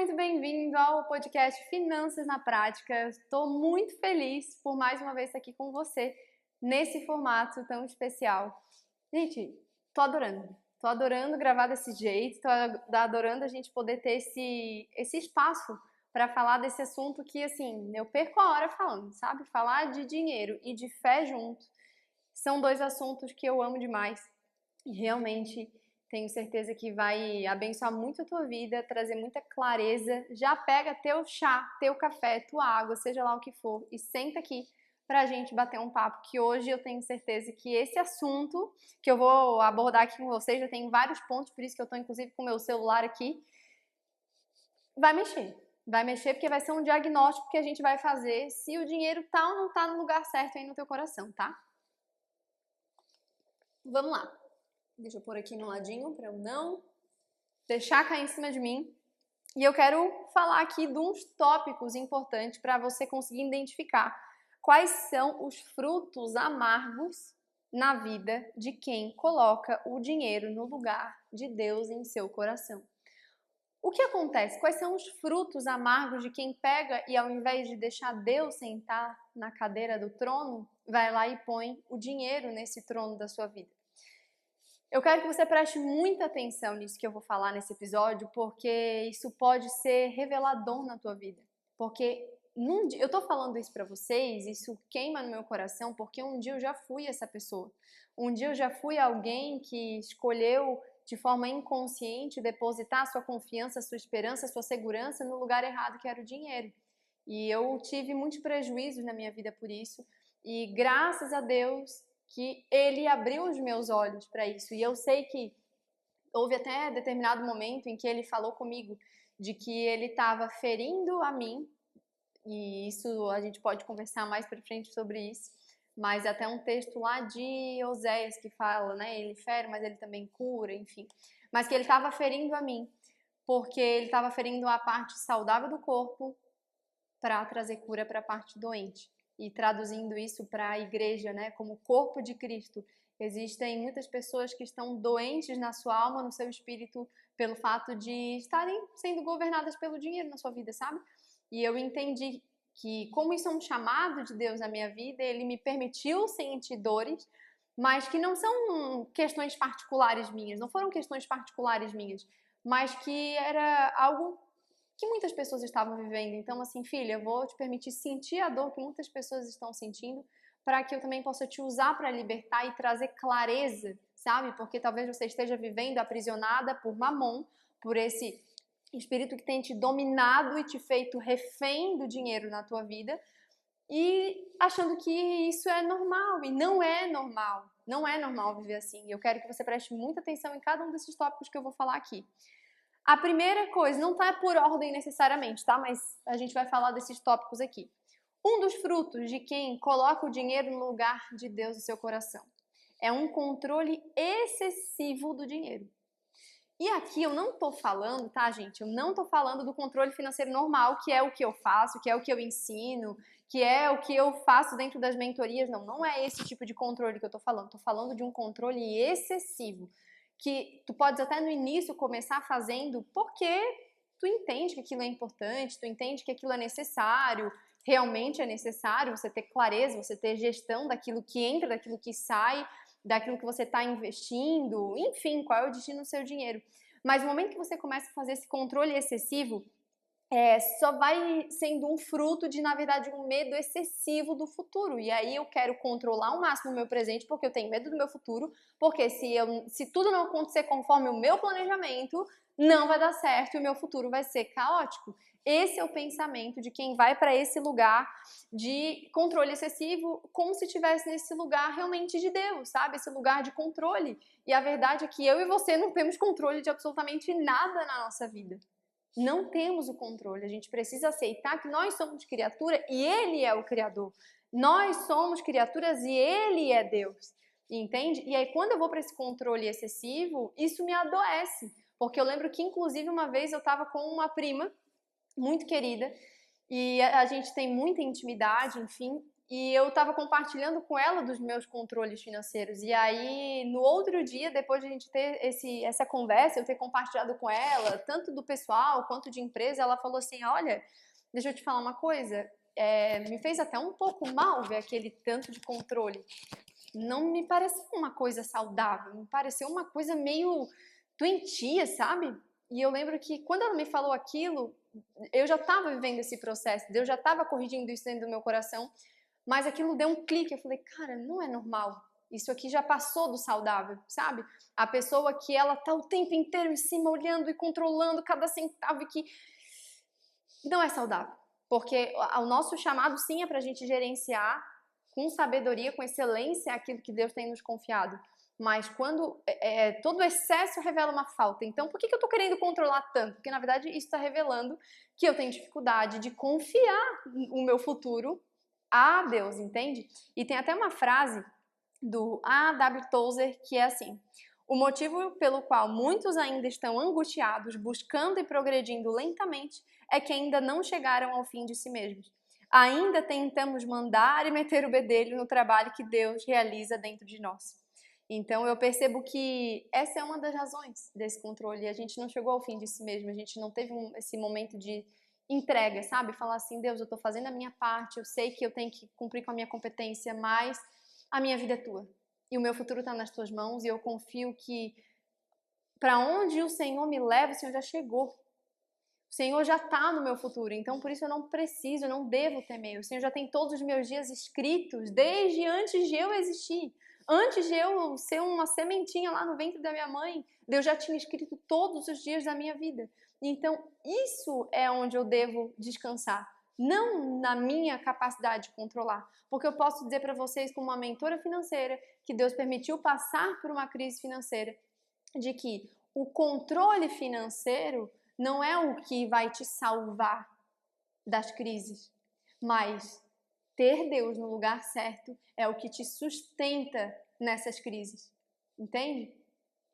muito bem-vindo ao podcast Finanças na Prática. Estou muito feliz por mais uma vez estar aqui com você nesse formato tão especial. Gente, tô adorando gravar desse jeito, tô adorando a gente poder ter esse espaço para falar desse assunto que, assim, eu perco a hora falando, sabe? Falar de dinheiro e de fé junto são dois assuntos que eu amo demais e realmente tenho certeza que vai abençoar muito a tua vida, trazer muita clareza. Já pega teu chá, teu café, tua água, seja lá o que for, e senta aqui pra gente bater um papo, que hoje eu tenho certeza que esse assunto que eu vou abordar aqui com vocês, já tem vários pontos, por isso que eu tô inclusive com o meu celular aqui, vai mexer. Vai mexer porque vai ser um diagnóstico que a gente vai fazer se o dinheiro tá ou não tá no lugar certo aí no teu coração, tá? Vamos lá. Deixa eu pôr aqui no ladinho para eu não deixar cair em cima de mim. E eu quero falar aqui de uns tópicos importantes para você conseguir identificar quais são os frutos amargos na vida de quem coloca o dinheiro no lugar de Deus em seu coração. O que acontece? Quais são os frutos amargos de quem pega e ao invés de deixar Deus sentar na cadeira do trono, vai lá e põe o dinheiro nesse trono da sua vida? Eu quero que você preste muita atenção nisso que eu vou falar nesse episódio, porque isso pode ser revelador na tua vida. Porque eu tô falando isso pra vocês, isso queima no meu coração, porque um dia eu já fui essa pessoa. Um dia eu já fui alguém que escolheu de forma inconsciente depositar sua confiança, sua esperança, sua segurança no lugar errado, que era o dinheiro. E eu tive muitos prejuízos na minha vida por isso. E graças a Deus que ele abriu os meus olhos para isso. E eu sei que houve até determinado momento em que ele falou comigo de que ele estava ferindo a mim, e isso a gente pode conversar mais para frente sobre isso, mas até um texto lá de Oséias que fala, né, ele fere, mas ele também cura, enfim. Mas que ele estava ferindo a mim, porque ele estava ferindo a parte saudável do corpo para trazer cura para a parte doente. E traduzindo isso para a igreja, né, como corpo de Cristo, existem muitas pessoas que estão doentes na sua alma, no seu espírito, pelo fato de estarem sendo governadas pelo dinheiro na sua vida, sabe? E eu entendi que, como isso é um chamado de Deus na minha vida, ele me permitiu sentir dores, mas que não são questões particulares minhas, não foram questões particulares minhas, mas que era algo que muitas pessoas estavam vivendo. Então, assim, filha, eu vou te permitir sentir a dor que muitas pessoas estão sentindo, para que eu também possa te usar para libertar e trazer clareza, sabe? Porque talvez você esteja vivendo aprisionada por mamon, por esse espírito que tem te dominado e te feito refém do dinheiro na tua vida, e achando que isso é normal, e não é normal. Não é normal viver assim. Eu quero que você preste muita atenção em cada um desses tópicos que eu vou falar aqui. A primeira coisa, não tá por ordem necessariamente, tá? Mas a gente vai falar desses tópicos aqui. Um dos frutos de quem coloca o dinheiro no lugar de Deus no seu coração é um controle excessivo do dinheiro. E aqui eu não tô falando, tá, gente? Eu não tô falando do controle financeiro normal, que é o que eu faço, que é o que eu ensino, que é o que eu faço dentro das mentorias. Não, não é esse tipo de controle que eu tô falando. Tô falando de um controle excessivo, que tu podes até no início começar fazendo porque tu entende que aquilo é importante, tu entende que aquilo é necessário, realmente é necessário você ter clareza, você ter gestão daquilo que entra, daquilo que sai, daquilo que você está investindo, enfim, qual é o destino do seu dinheiro. Mas no momento que você começa a fazer esse controle excessivo, só vai sendo um fruto de, na verdade, um medo excessivo do futuro. E aí eu quero controlar ao máximo o meu presente, porque eu tenho medo do meu futuro, porque se tudo não acontecer conforme o meu planejamento, não vai dar certo e o meu futuro vai ser caótico. Esse é o pensamento de quem vai para esse lugar de controle excessivo, como se estivesse nesse lugar realmente de Deus, sabe? Esse lugar de controle. E a verdade é que eu e você não temos controle de absolutamente nada na nossa vida. Não temos o controle, a gente precisa aceitar que nós somos criatura e Ele é o Criador. Nós somos criaturas e Ele é Deus, entende? E aí quando eu vou para esse controle excessivo, isso me adoece, porque eu lembro que inclusive uma vez eu estava com uma prima muito querida e a gente tem muita intimidade, enfim, e eu estava compartilhando com ela dos meus controles financeiros. E aí, no outro dia, depois de a gente ter essa conversa, eu ter compartilhado com ela, tanto do pessoal quanto de empresa, ela falou assim, olha, deixa eu te falar uma coisa, me fez até um pouco mal ver aquele tanto de controle. Não me pareceu uma coisa saudável, me pareceu uma coisa meio doentia, sabe? E eu lembro que quando ela me falou aquilo, eu já estava vivendo esse processo, Deus já estava corrigindo isso dentro do meu coração, mas aquilo deu um clique, eu falei, cara, não é normal. Isso aqui já passou do saudável, sabe? A pessoa que ela tá o tempo inteiro em cima, olhando e controlando cada centavo e que não é saudável. Porque o nosso chamado sim é pra gente gerenciar com sabedoria, com excelência aquilo que Deus tem nos confiado. Mas quando todo excesso revela uma falta. Então, por que eu tô querendo controlar tanto? Porque, na verdade, isso está revelando que eu tenho dificuldade de confiar no meu futuro a Deus, entende? E tem até uma frase do A.W. Tozer que é assim: o motivo pelo qual muitos ainda estão angustiados, buscando e progredindo lentamente, é que ainda não chegaram ao fim de si mesmos. Ainda tentamos mandar e meter o bedelho no trabalho que Deus realiza dentro de nós. Então eu percebo que essa é uma das razões desse controle. A gente não chegou ao fim de si mesmo, a gente não teve esse momento de entrega, sabe? Falar assim, Deus, eu tô fazendo a minha parte, eu sei que eu tenho que cumprir com a minha competência, mas a minha vida é tua. E o meu futuro está nas tuas mãos e eu confio que para onde o Senhor me leva, o Senhor já chegou. O Senhor já está no meu futuro, então por isso eu não preciso, eu não devo temer. O Senhor já tem todos os meus dias escritos desde antes de eu existir. Antes de eu ser uma sementinha lá no ventre da minha mãe, Deus já tinha escrito todos os dias da minha vida. Então, isso é onde eu devo descansar, não na minha capacidade de controlar. Porque eu posso dizer para vocês, como uma mentora financeira, que Deus permitiu passar por uma crise financeira, de que o controle financeiro não é o que vai te salvar das crises, mas ter Deus no lugar certo é o que te sustenta nessas crises, entende?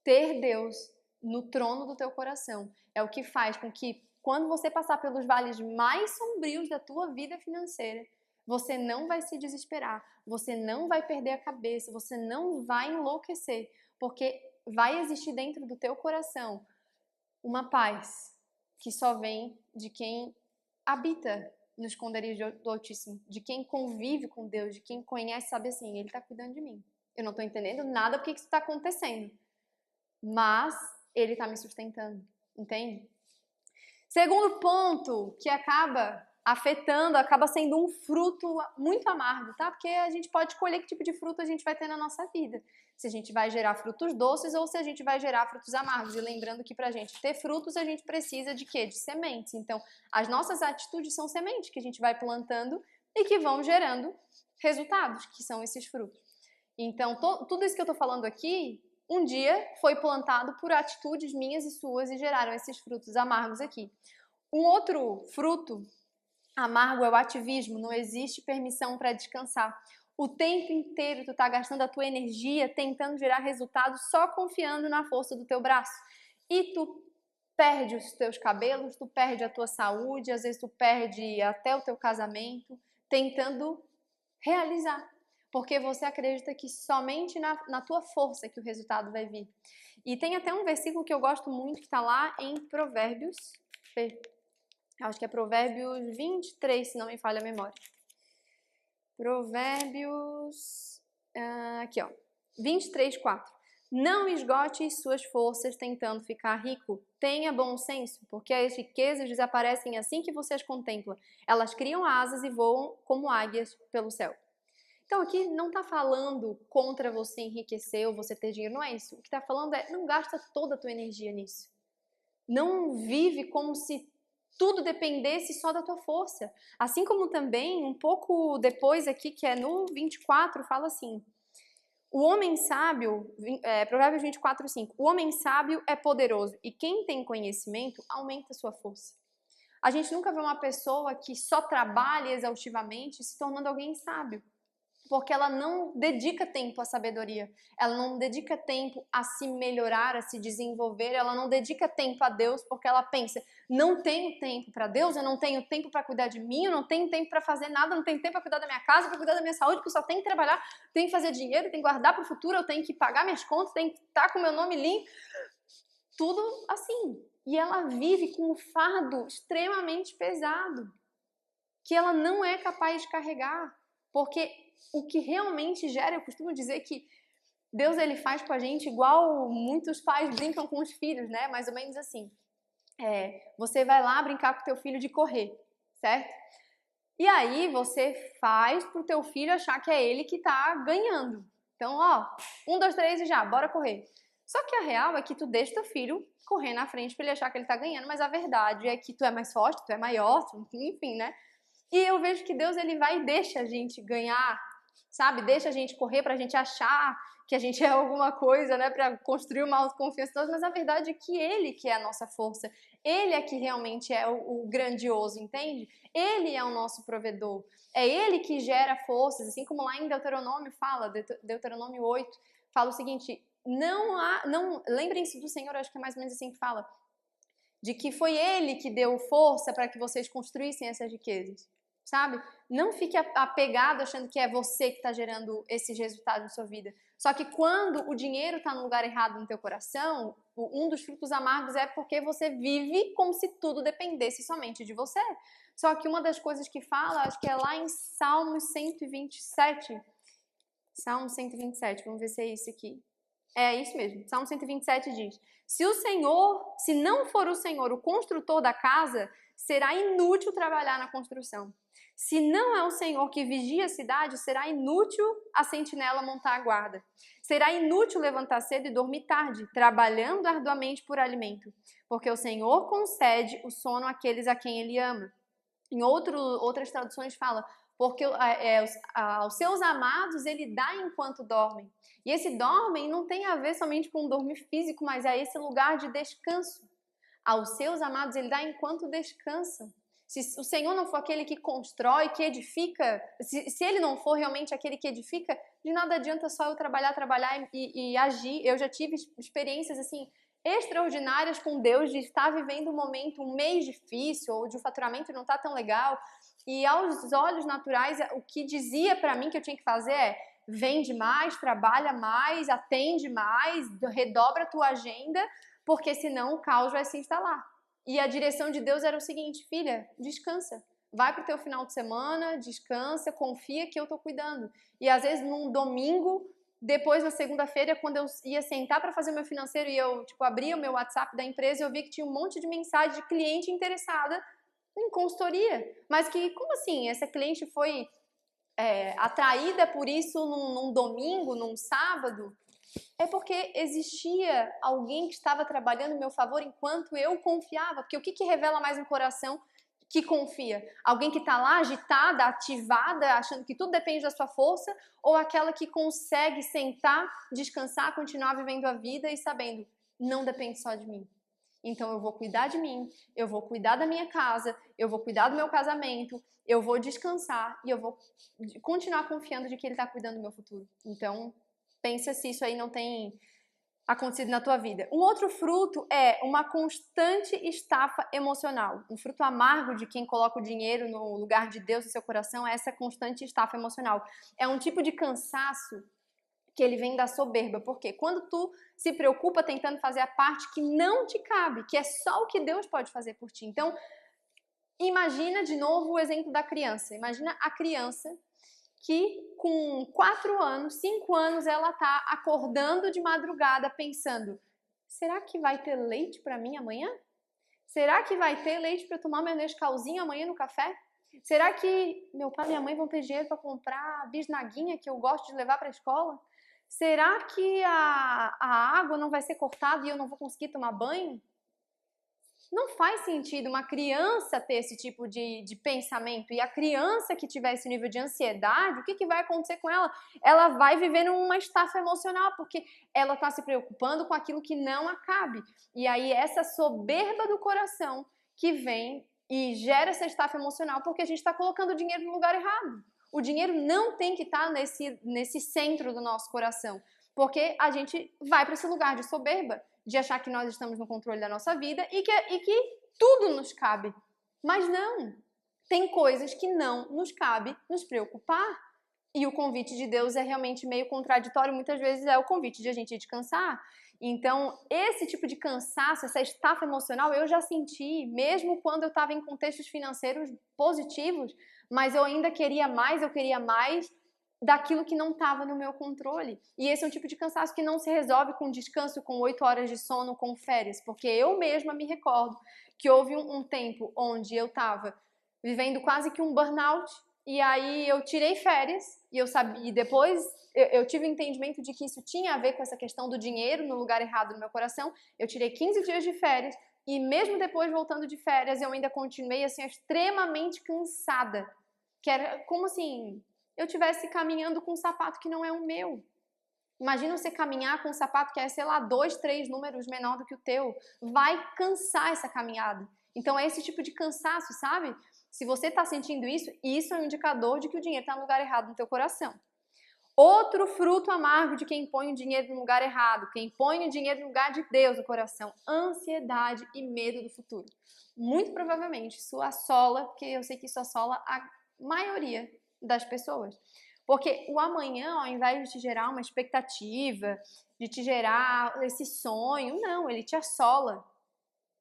Ter Deus no trono do teu coração é o que faz com que, quando você passar pelos vales mais sombrios da tua vida financeira, você não vai se desesperar, você não vai perder a cabeça, você não vai enlouquecer, porque vai existir dentro do teu coração uma paz que só vem de quem habita no esconderijo do Altíssimo, de quem convive com Deus, de quem conhece, sabe assim, Ele está cuidando de mim. Eu não estou entendendo nada porque isso está acontecendo, mas Ele está me sustentando, entende? Segundo ponto que acaba afetando, acaba sendo um fruto muito amargo, tá? Porque a gente pode escolher que tipo de fruto a gente vai ter na nossa vida. Se a gente vai gerar frutos doces ou se a gente vai gerar frutos amargos. E lembrando que pra gente ter frutos, a gente precisa de quê? De sementes. Então, as nossas atitudes são sementes que a gente vai plantando e que vão gerando resultados, que são esses frutos. Então, tudo isso que eu tô falando aqui, um dia foi plantado por atitudes minhas e suas e geraram esses frutos amargos aqui. Um outro fruto amargo é o ativismo, não existe permissão para descansar. O tempo inteiro tu tá gastando a tua energia tentando gerar resultados só confiando na força do teu braço. E tu perde os teus cabelos, tu perde a tua saúde, às vezes tu perde até o teu casamento tentando realizar. Porque você acredita que somente na tua força que o resultado vai vir. E tem até um versículo que eu gosto muito que está lá em Provérbios, acho que é Provérbios 23, se não me falha a memória. Provérbios, aqui ó, 23, 4. Não esgote suas forças tentando ficar rico. Tenha bom senso, porque as riquezas desaparecem assim que você as contempla. Elas criam asas e voam como águias pelo céu. Então aqui não está falando contra você enriquecer ou você ter dinheiro, não é isso. O que está falando é, não gasta toda a tua energia nisso. Não vive como se tudo dependesse só da tua força. Assim como também, um pouco depois aqui, que é no 24, fala assim, o homem sábio, Provérbios 24, 5, o homem sábio é poderoso e quem tem conhecimento aumenta a sua força. A gente nunca vê uma pessoa que só trabalha exaustivamente se tornando alguém sábio. porque ela não dedica tempo à sabedoria, ela não dedica tempo a se melhorar, a se desenvolver, ela não dedica tempo a Deus, porque ela pensa, não tenho tempo para Deus, eu não tenho tempo para cuidar de mim, eu não tenho tempo para fazer nada, eu não tenho tempo para cuidar da minha casa, para cuidar da minha saúde, porque eu só tenho que trabalhar, tenho que fazer dinheiro, tenho que guardar para o futuro, eu tenho que pagar minhas contas, tenho que estar com o meu nome limpo, tudo assim. E ela vive com um fardo extremamente pesado, que ela não é capaz de carregar, porque o que realmente gera, eu costumo dizer que Deus ele faz com a gente igual muitos pais brincam com os filhos, né? Mais ou menos assim. Você vai lá brincar com o teu filho de correr, certo? E aí você faz pro teu filho achar que é ele que tá ganhando. Então, ó, 1, 2, 3 e já, bora correr. Só que a real é que tu deixa teu filho correr na frente pra ele achar que ele tá ganhando, mas a verdade é que tu é mais forte, tu é maior, enfim, né? E eu vejo que Deus ele vai e deixa a gente ganhar, sabe? Deixa a gente correr pra gente achar que a gente é alguma coisa, né? Pra construir uma autoconfiança, mas a verdade é que Ele que é a nossa força. Ele é que realmente é o grandioso, entende? Ele é o nosso provedor. É Ele que gera forças, assim como lá em Deuteronômio fala, Deuteronômio 8, fala o seguinte, lembrem-se do Senhor, acho que é mais ou menos assim que fala, de que foi Ele que deu força para que vocês construíssem essas riquezas, sabe? Não fique apegado achando que é você que está gerando esses resultados na sua vida. Só que quando o dinheiro está no lugar errado no teu coração, um dos frutos amargos é porque você vive como se tudo dependesse somente de você. Só que uma das coisas que fala, acho que é lá em Salmos 127. Salmo 127, vamos ver se é isso aqui. É isso mesmo, Salmo 127 diz: se não for o Senhor o construtor da casa, será inútil trabalhar na construção. Se não é o Senhor que vigia a cidade, será inútil a sentinela montar a guarda. Será inútil levantar cedo e dormir tarde, trabalhando arduamente por alimento, porque o Senhor concede o sono àqueles a quem Ele ama. Em outras traduções fala, porque aos seus amados Ele dá enquanto dormem. E esse dormem não tem a ver somente com o dormir físico, mas é esse lugar de descanso. Aos seus amados Ele dá enquanto descansam. Se o Senhor não for aquele que constrói, que edifica, se Ele não for realmente aquele que edifica, de nada adianta só eu trabalhar e agir. Eu já tive experiências assim extraordinárias com Deus, de estar vivendo um momento, um mês difícil, ou de o faturamento não tá tão legal, e aos olhos naturais, o que dizia para mim que eu tinha que fazer é: vende mais, trabalha mais, atende mais, redobra a tua agenda, porque senão o caos vai se instalar. E a direção de Deus era o seguinte: filha, descansa. Vai pro teu final de semana, descansa, confia que eu tô cuidando. E às vezes num domingo, depois na segunda-feira, quando eu ia sentar para fazer o meu financeiro e eu abria o meu WhatsApp da empresa, eu vi que tinha um monte de mensagem de cliente interessada em consultoria. Mas que, como assim? Essa cliente foi atraída por isso num domingo, num sábado? É porque existia alguém que estava trabalhando em meu favor enquanto eu confiava. Porque o que revela mais um coração que confia? Alguém que está lá agitada, ativada, achando que tudo depende da sua força, ou aquela que consegue sentar, descansar, continuar vivendo a vida e sabendo, não depende só de mim. Então eu vou cuidar de mim, eu vou cuidar da minha casa, eu vou cuidar do meu casamento, eu vou descansar e eu vou continuar confiando de que Ele está cuidando do meu futuro. Então, pensa se isso aí não tem acontecido na tua vida. Um outro fruto é uma constante estafa emocional. Um fruto amargo de quem coloca o dinheiro no lugar de Deus no seu coração é essa constante estafa emocional. É um tipo de cansaço que ele vem da soberba. Porque quando tu se preocupa tentando fazer a parte que não te cabe, que é só o que Deus pode fazer por ti. Então, imagina de novo o exemplo da criança. Imagina a criança que com 4 anos, 5 anos, ela tá acordando de madrugada pensando: será que vai ter leite para mim amanhã? Será que vai ter leite para tomar meu Nescauzinho amanhã no café? Será que meu pai e minha mãe vão ter dinheiro para comprar a bisnaguinha que eu gosto de levar para a escola? Será que a água não vai ser cortada e eu não vou conseguir tomar banho? Não faz sentido uma criança ter esse tipo de pensamento. E a criança que tiver esse nível de ansiedade, o que vai acontecer com ela? Ela vai viver numa estafa emocional, porque ela está se preocupando com aquilo que não acabe. E aí essa soberba do coração que vem e gera essa estafa emocional, porque a gente está colocando o dinheiro no lugar errado. O dinheiro não tem que estar nesse centro do nosso coração, porque a gente vai para esse lugar de soberba, de achar que nós estamos no controle da nossa vida e que tudo nos cabe. Mas não, tem coisas que não nos cabe nos preocupar. E o convite de Deus é realmente meio contraditório, muitas vezes é o convite de a gente descansar. Então, esse tipo de cansaço, essa estafa emocional, eu já senti, mesmo quando eu estava em contextos financeiros positivos, mas eu ainda queria mais, eu queria mais daquilo que não estava no meu controle. E esse é um tipo de cansaço que não se resolve com descanso, com 8 horas de sono, com férias, porque eu mesma me recordo que houve um tempo onde eu estava vivendo quase que um burnout, e aí eu tirei férias, e eu sabia, e depois eu tive o entendimento de que isso tinha a ver com essa questão do dinheiro no lugar errado no meu coração. Eu tirei 15 dias de férias, e mesmo depois voltando de férias, eu ainda continuei assim extremamente cansada, que era como assim, eu estivesse caminhando com um sapato que não é o meu. Imagina você caminhar com um sapato que é, sei lá, 2, 3 números menor do que o teu. Vai cansar essa caminhada. Então é esse tipo de cansaço, sabe? Se você está sentindo isso, isso é um indicador de que o dinheiro está no lugar errado no teu coração. Outro fruto amargo de quem põe o dinheiro no lugar errado, quem põe o dinheiro no lugar de Deus no coração, ansiedade e medo do futuro. Muito provavelmente isso assola, porque eu sei que isso assola a maioria das pessoas. Porque o amanhã, ao invés de te gerar uma expectativa, de te gerar esse sonho, não, ele te assola.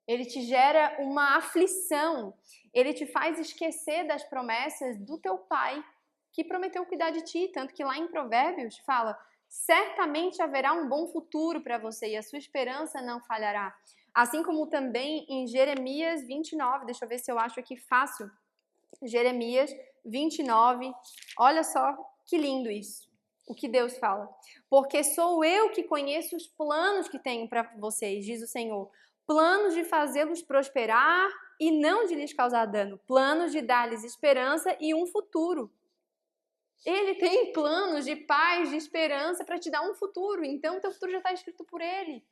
Ele te gera uma aflição. Ele te faz esquecer das promessas do teu pai, que prometeu cuidar de ti. Tanto que lá em Provérbios fala, certamente haverá um bom futuro para você e a sua esperança não falhará. Assim como também em Jeremias 29, deixa eu ver se eu acho aqui fácil. Jeremias 29, olha só que lindo isso, o que Deus fala. Porque sou eu que conheço os planos que tenho para vocês, diz o Senhor. Planos de fazê-los prosperar e não de lhes causar dano. Planos de dar-lhes esperança e um futuro. Ele tem planos de paz, de esperança para te dar um futuro. Então, teu futuro já está escrito por Ele.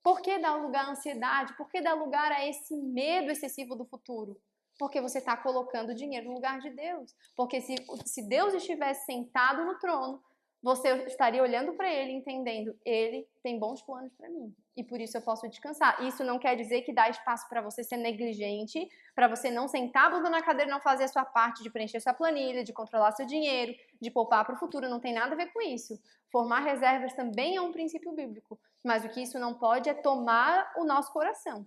Por que dar lugar à ansiedade? Por que dar lugar a esse medo excessivo do futuro? Porque você está colocando dinheiro no lugar de Deus. Porque se Deus estivesse sentado no trono, você estaria olhando para Ele, entendendo, Ele tem bons planos para mim. E por isso eu posso descansar. Isso não quer dizer que dá espaço para você ser negligente, para você não sentar a bunda na cadeira e não fazer a sua parte de preencher sua planilha, de controlar seu dinheiro, de poupar para o futuro. Não tem nada a ver com isso. Formar reservas também é um princípio bíblico. Mas o que isso não pode é tomar o nosso coração,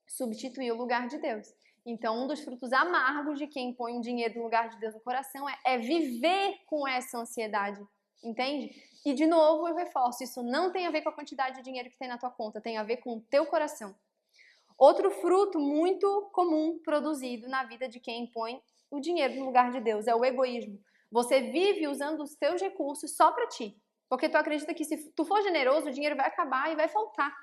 substituir o lugar de Deus. Então, um dos frutos amargos de quem põe o dinheiro no lugar de Deus no coração é viver com essa ansiedade, entende? E, de novo, eu reforço, isso não tem a ver com a quantidade de dinheiro que tem na tua conta, tem a ver com o teu coração. Outro fruto muito comum produzido na vida de quem põe o dinheiro no lugar de Deus é o egoísmo. Você vive usando os teus recursos só para ti, porque tu acredita que se tu for generoso, o dinheiro vai acabar e vai faltar.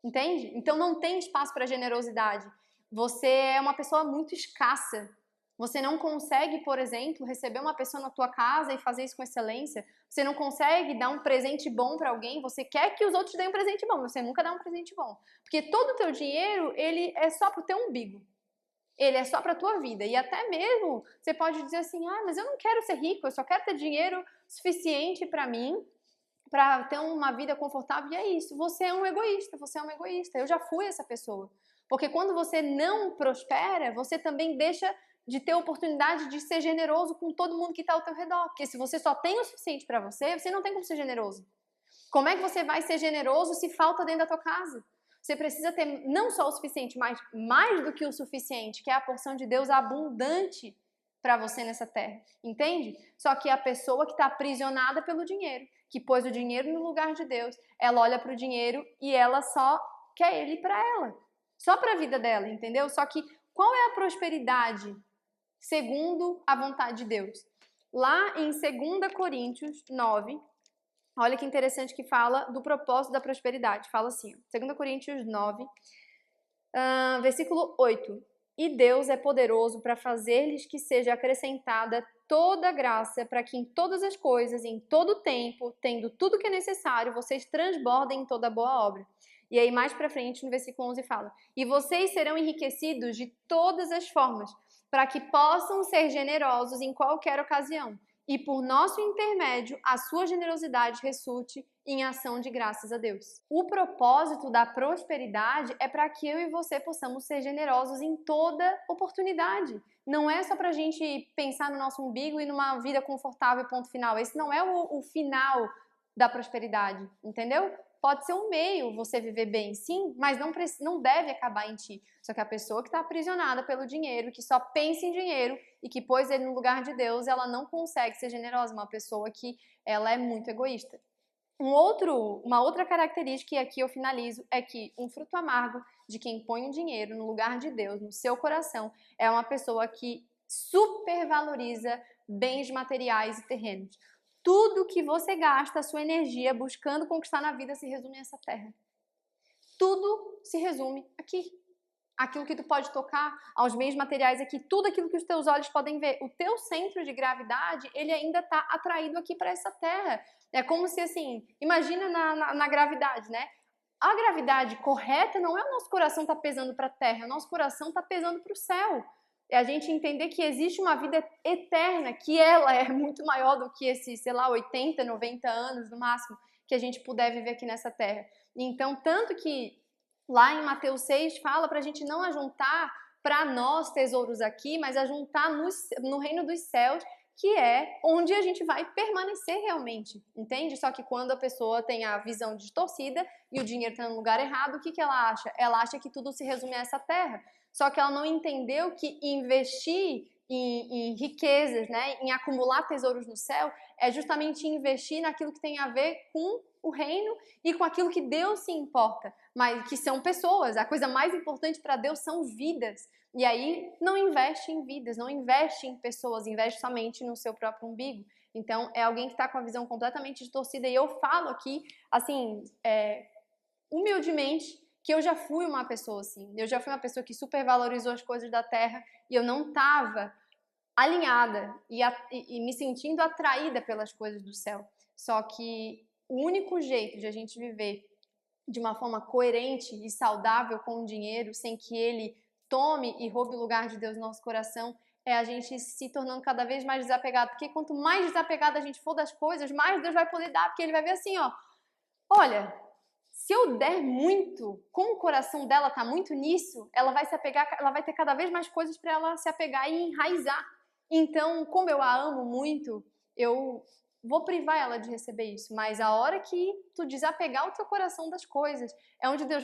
Entende? Então não tem espaço para generosidade. Você é uma pessoa muito escassa. Você não consegue, por exemplo, receber uma pessoa na tua casa e fazer isso com excelência. Você não consegue dar um presente bom para alguém. Você quer que os outros deem um presente bom, mas você nunca dá um presente bom. Porque todo o teu dinheiro, ele é só pro teu umbigo. Ele é só para tua vida. E até mesmo, você pode dizer assim, mas eu não quero ser rico, eu só quero ter dinheiro suficiente para mim, para ter uma vida confortável. E é isso, você é um egoísta, você é um egoísta. Eu já fui essa pessoa. Porque quando você não prospera, você também deixa de ter oportunidade de ser generoso com todo mundo que está ao teu redor. Porque se você só tem o suficiente para você, você não tem como ser generoso. Como é que você vai ser generoso se falta dentro da tua casa? Você precisa ter não só o suficiente, mas mais do que o suficiente, que é a porção de Deus abundante para você nessa terra. Entende? Só que a pessoa que está aprisionada pelo dinheiro, que pôs o dinheiro no lugar de Deus, ela olha para o dinheiro e ela só quer ele para ela. Só para a vida dela, entendeu? Só que qual é a prosperidade segundo a vontade de Deus? Lá em 2 Coríntios 9, olha que interessante que fala do propósito da prosperidade. Fala assim, 2 Coríntios 9, versículo 8. E Deus é poderoso para fazer-lhes que seja acrescentada toda graça, para que em todas as coisas, em todo o tempo, tendo tudo que é necessário, vocês transbordem em toda boa obra. E aí mais para frente, no versículo 11 fala, e vocês serão enriquecidos de todas as formas, para que possam ser generosos em qualquer ocasião. E por nosso intermédio, a sua generosidade resulte em ação de graças a Deus. O propósito da prosperidade é para que eu e você possamos ser generosos em toda oportunidade. Não é só para a gente pensar no nosso umbigo e numa vida confortável, ponto final. Esse não é o final da prosperidade, entendeu? Pode ser um meio você viver bem, sim, mas não deve acabar em ti. Só que a pessoa que está aprisionada pelo dinheiro, que só pensa em dinheiro e que pôs ele no lugar de Deus, ela não consegue ser generosa. Uma pessoa que ela é muito egoísta. Uma outra característica, e aqui eu finalizo, é que um fruto amargo de quem põe o dinheiro no lugar de Deus, no seu coração, é uma pessoa que supervaloriza bens materiais e terrenos. Tudo que você gasta a sua energia buscando conquistar na vida se resume a essa terra. Tudo se resume aqui. Aquilo que tu pode tocar, aos bens materiais aqui, tudo aquilo que os teus olhos podem ver. O teu centro de gravidade, ele ainda está atraído aqui para essa terra. É como se, assim, imagina na gravidade, né? A gravidade correta não é o nosso coração tá pesando para a terra, o nosso coração tá pesando para o céu. É a gente entender que existe uma vida eterna, que ela é muito maior do que esses, 80, 90 anos no máximo, que a gente puder viver aqui nessa terra. Então, tanto que lá em Mateus 6 fala para a gente não ajuntar para nós tesouros aqui, mas ajuntar no reino dos céus, que é onde a gente vai permanecer realmente, entende? Só que quando a pessoa tem a visão distorcida e o dinheiro está no lugar errado, o que ela acha? Ela acha que tudo se resume a essa terra. Só que ela não entendeu que investir em riquezas, né, em acumular tesouros no céu, é justamente investir naquilo que tem a ver com o reino e com aquilo que Deus se importa, mas que são pessoas. A coisa mais importante para Deus são vidas. E aí não investe em vidas, não investe em pessoas, investe somente no seu próprio umbigo. Então é alguém que está com a visão completamente distorcida. E eu falo aqui, assim, humildemente, que eu já fui uma pessoa assim. Eu já fui uma pessoa que supervalorizou as coisas da terra e eu não estava alinhada e me sentindo atraída pelas coisas do céu. Só que o único jeito de a gente viver de uma forma coerente e saudável com o dinheiro, sem que ele tome e roube o lugar de Deus no nosso coração, é a gente se tornando cada vez mais desapegado. Porque quanto mais desapegado a gente for das coisas, mais Deus vai poder dar. Porque ele vai ver assim, ó, olha, se eu der muito, como o coração dela tá muito nisso, ela vai se apegar, ela vai ter cada vez mais coisas para ela se apegar e enraizar. Então, como eu a amo muito, eu vou privar ela de receber isso. Mas a hora que tu desapegar o teu coração das coisas, é onde Deus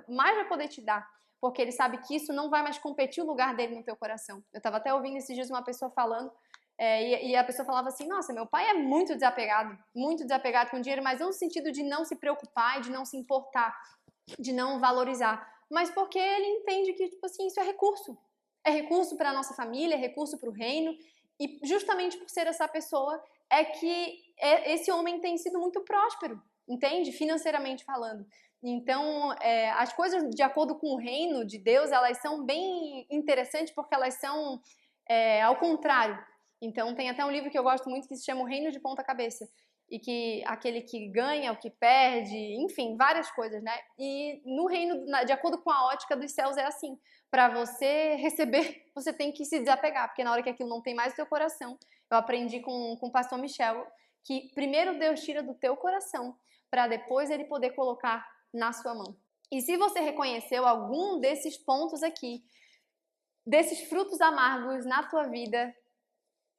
mais vai poder te dar. Porque ele sabe que isso não vai mais competir o lugar dele no teu coração. Eu estava até ouvindo esses dias uma pessoa falando, e a pessoa falava assim, nossa, meu pai é muito desapegado com dinheiro, mas não no sentido de não se preocupar e de não se importar, de não valorizar, mas porque ele entende que, tipo assim, isso é recurso. É recurso para a nossa família, é recurso para o reino, e justamente por ser essa pessoa é que esse homem tem sido muito próspero, entende? Financeiramente falando. Então, as coisas de acordo com o reino de Deus, elas são bem interessantes porque elas são ao contrário. Então, tem até um livro que eu gosto muito que se chama O Reino de Ponta Cabeça. E que aquele que ganha, o que perde, enfim, várias coisas, né? E no reino, de acordo com a ótica dos céus, é assim. Para você receber, você tem que se desapegar, porque na hora que aquilo não tem mais o teu coração, eu aprendi com o pastor Michel que primeiro Deus tira do teu coração, para depois ele poder colocar na sua mão. E se você reconheceu algum desses pontos aqui, desses frutos amargos na tua vida,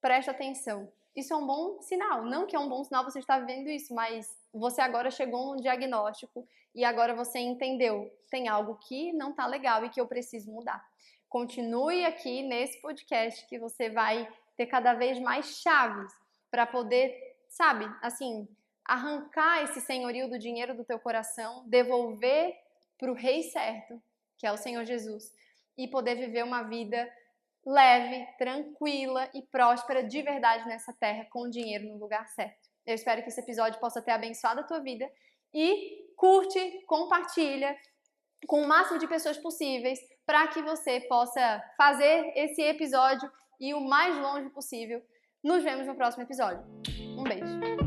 presta atenção. Isso é um bom sinal. Não que é um bom sinal você estar vivendo isso, mas você agora chegou num diagnóstico e agora você entendeu. Tem algo que não tá legal e que eu preciso mudar. Continue aqui nesse podcast que você vai ter cada vez mais chaves para poder, sabe, assim, arrancar esse senhorio do dinheiro do teu coração, devolver para o rei certo, que é o Senhor Jesus, e poder viver uma vida leve, tranquila e próspera de verdade nessa terra, com o dinheiro no lugar certo. Eu espero que esse episódio possa ter abençoado a tua vida e curte, compartilha com o máximo de pessoas possíveis para que você possa fazer esse episódio ir o mais longe possível. Nos vemos no próximo episódio. Um beijo!